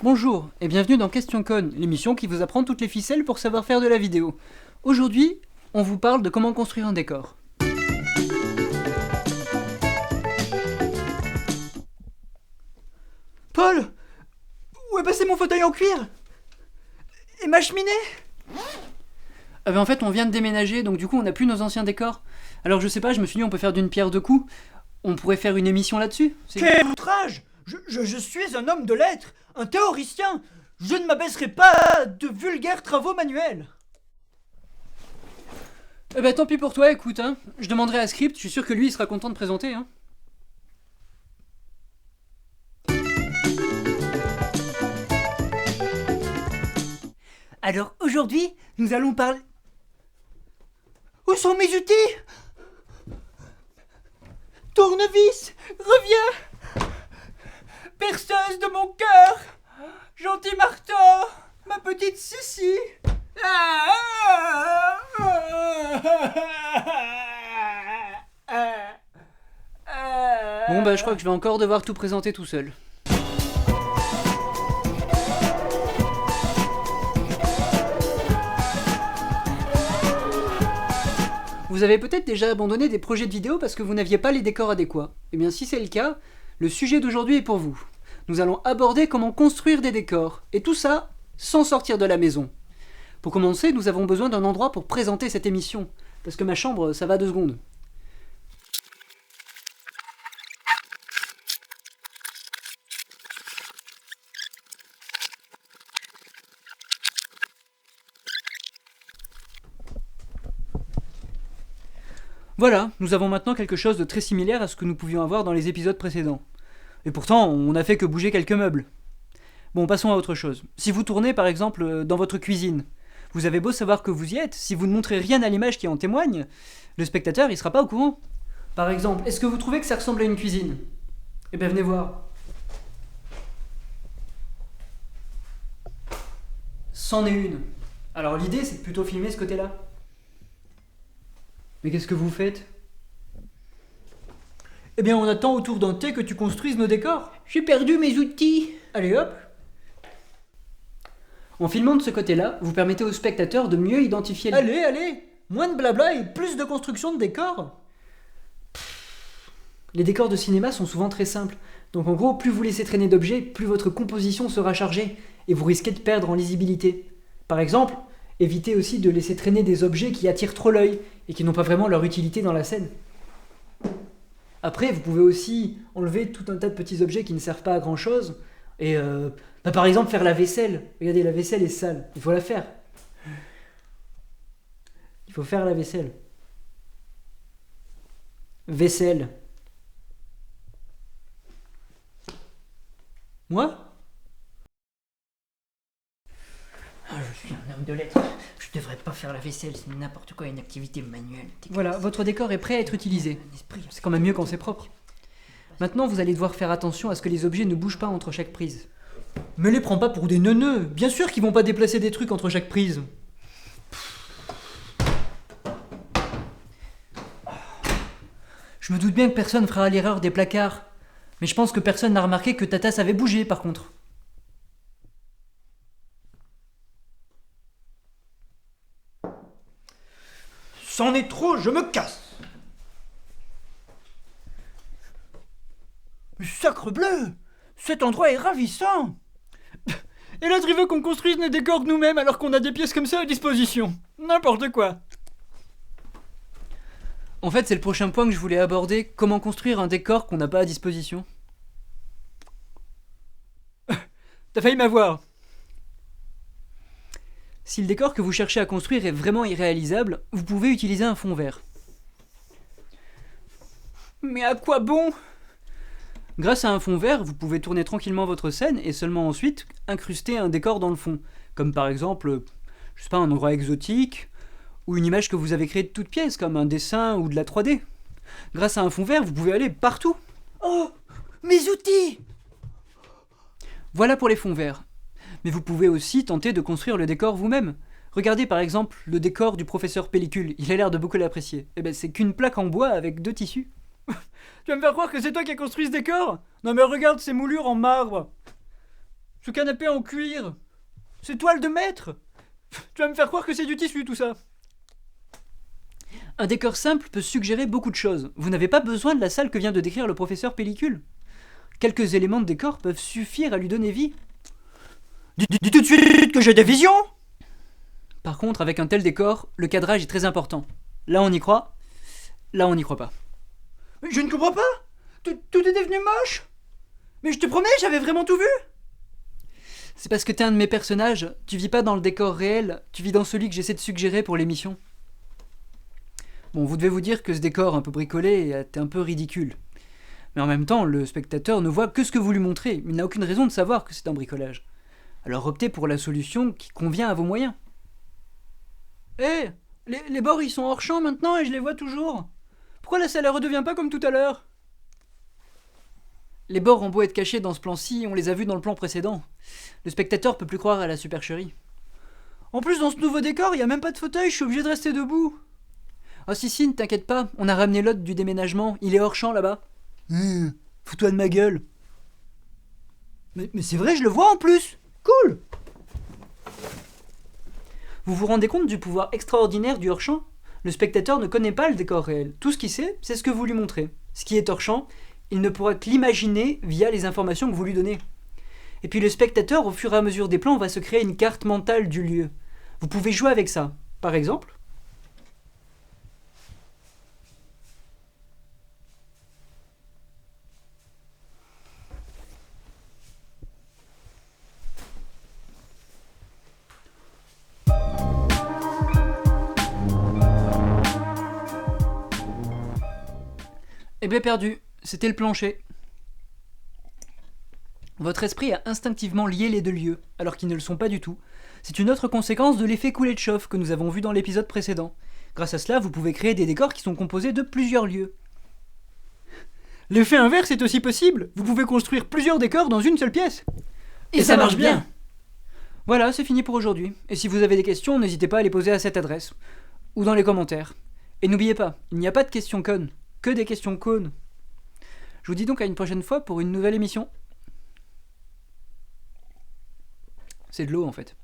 Bonjour et bienvenue dans Question Con, l'émission qui vous apprend toutes les ficelles pour savoir faire de la vidéo. Aujourd'hui, on vous parle de comment construire un décor. Paul! Où est passé mon fauteuil en cuir? Et ma cheminée? En fait, on vient de déménager, donc du coup, on n'a plus nos anciens décors. Alors je sais pas, je me suis dit on peut faire d'une pierre deux coups. On pourrait faire une émission là-dessus. Quel outrage! Je suis un homme de lettres, un théoricien. Je ne m'abaisserai pas de vulgaires travaux manuels. Tant pis pour toi, écoute, hein. Je demanderai à Script, je suis sûr que lui, il sera content de présenter, hein. Alors aujourd'hui, nous allons parler... Où sont mes outils? Tournevis, reviens! Perceuse de mon cœur! Gentil marteau! Ma petite Sissi! Bon je crois que je vais encore devoir tout présenter tout seul. Vous avez peut-être déjà abandonné des projets de vidéo parce que vous n'aviez pas les décors adéquats. Eh bien si c'est le cas, le sujet d'aujourd'hui est pour vous. Nous allons aborder comment construire des décors, et tout ça sans sortir de la maison. Pour commencer, nous avons besoin d'un endroit pour présenter cette émission, parce que ma chambre, ça va 2 secondes. Voilà, nous avons maintenant quelque chose de très similaire à ce que nous pouvions avoir dans les épisodes précédents. Et pourtant, on n'a fait que bouger quelques meubles. Bon, passons à autre chose. Si vous tournez par exemple dans votre cuisine, vous avez beau savoir que vous y êtes, si vous ne montrez rien à l'image qui en témoigne, le spectateur il sera pas au courant. Par exemple, est-ce que vous trouvez que ça ressemble à une cuisine? Eh bien venez voir. C'en est une. Alors l'idée c'est de plutôt filmer ce côté-là. Mais qu'est-ce que vous faites? Eh bien, on attend autour d'un thé que tu construises nos décors. J'ai perdu mes outils. Allez hop. En filmant de ce côté-là, vous permettez aux spectateurs de mieux identifier les... Allez, moins de blabla et plus de construction de décors. Les décors de cinéma sont souvent très simples. Donc en gros, plus vous laissez traîner d'objets, plus votre composition sera chargée, et vous risquez de perdre en lisibilité. Par exemple, évitez aussi de laisser traîner des objets qui attirent trop l'œil, et qui n'ont pas vraiment leur utilité dans la scène. Après, vous pouvez aussi enlever tout un tas de petits objets qui ne servent pas à grand chose. Et par exemple, faire la vaisselle. Regardez, la vaisselle est sale. Il faut la faire. Il faut faire la vaisselle. Vaisselle. Moi? Je suis un homme de lettres. Je devrais pas faire la vaisselle, c'est n'importe quoi, une activité manuelle. Voilà, votre décor est prêt à être utilisé. C'est quand même mieux quand c'est propre. Maintenant, vous allez devoir faire attention à ce que les objets ne bougent pas entre chaque prise. Me les prends pas pour des neuneux. Bien sûr qu'ils vont pas déplacer des trucs entre chaque prise. Je me doute bien que personne fera l'erreur des placards. Mais je pense que personne n'a remarqué que ta tasse avait bougé, par contre. C'en est trop, je me casse. Mais sacre bleu! Cet endroit est ravissant! Et l'autre il veut qu'on construise nos décors nous-mêmes alors qu'on a des pièces comme ça à disposition. N'importe quoi. En fait, c'est le prochain point que je voulais aborder. Comment construire un décor qu'on n'a pas à disposition. T'as failli m'avoir. Si le décor que vous cherchez à construire est vraiment irréalisable, vous pouvez utiliser un fond vert. Mais à quoi bon? Grâce à un fond vert, vous pouvez tourner tranquillement votre scène et seulement ensuite incruster un décor dans le fond. Comme par exemple, je sais pas, un endroit exotique, ou une image que vous avez créée de toute pièce, comme un dessin ou de la 3D. Grâce à un fond vert, vous pouvez aller partout. Oh! Mes outils! Voilà pour les fonds verts. Mais vous pouvez aussi tenter de construire le décor vous-même. Regardez par exemple le décor du professeur Pellicule, il a l'air de beaucoup l'apprécier. Eh ben c'est qu'une plaque en bois avec 2 tissus. Tu vas me faire croire que c'est toi qui as construit ce décor? Non mais regarde ces moulures en marbre. Ce canapé en cuir. Ces toiles de maître. Tu vas me faire croire que c'est du tissu tout ça. Un décor simple peut suggérer beaucoup de choses. Vous n'avez pas besoin de la salle que vient de décrire le professeur Pellicule. Quelques éléments de décor peuvent suffire à lui donner vie. Dis tout de suite que j'ai des visions. Par contre, avec un tel décor, le cadrage est très important. Là on y croit, là on n'y croit pas. Mais je ne comprends pas. Tout est devenu moche. Mais je te promets, j'avais vraiment tout vu. C'est parce que t'es un de mes personnages, tu vis pas dans le décor réel, tu vis dans celui que j'essaie de suggérer pour l'émission. Bon, vous devez vous dire que ce décor un peu bricolé est un peu ridicule. Mais en même temps, le spectateur ne voit que ce que vous lui montrez, il n'a aucune raison de savoir que c'est un bricolage. Alors optez pour la solution qui convient à vos moyens. Hé, les bords ils sont hors champ maintenant et je les vois toujours. Pourquoi la salle ne redevient pas comme tout à l'heure? Les bords ont beau être cachés dans ce plan-ci, on les a vus dans le plan précédent. Le spectateur peut plus croire à la supercherie. En plus, dans ce nouveau décor, il n'y a même pas de fauteuil, je suis obligé de rester debout. Oh si, ne t'inquiète pas, on a ramené l'hôte du déménagement, il est hors champ là-bas. Fous-toi de ma gueule. Mais c'est vrai, je le vois en plus. Cool. Vous vous rendez compte du pouvoir extraordinaire du hors-champ? Le spectateur ne connaît pas le décor réel. Tout ce qu'il sait, c'est ce que vous lui montrez. Ce qui est hors-champ, il ne pourra que l'imaginer via les informations que vous lui donnez. Et puis le spectateur, au fur et à mesure des plans, va se créer une carte mentale du lieu. Vous pouvez jouer avec ça. Par exemple, eh bien perdu, c'était le plancher. Votre esprit a instinctivement lié les deux lieux, alors qu'ils ne le sont pas du tout. C'est une autre conséquence de l'effet coulée de chauffe que nous avons vu dans l'épisode précédent. Grâce à cela, vous pouvez créer des décors qui sont composés de plusieurs lieux. L'effet inverse est aussi possible. Vous pouvez construire plusieurs décors dans une seule pièce. Et ça marche bien. Voilà, c'est fini pour aujourd'hui. Et si vous avez des questions, n'hésitez pas à les poser à cette adresse. Ou dans les commentaires. Et n'oubliez pas, il n'y a pas de questions connes, que des questions cônes. Je vous dis donc à une prochaine fois pour une nouvelle émission. C'est de l'eau en fait.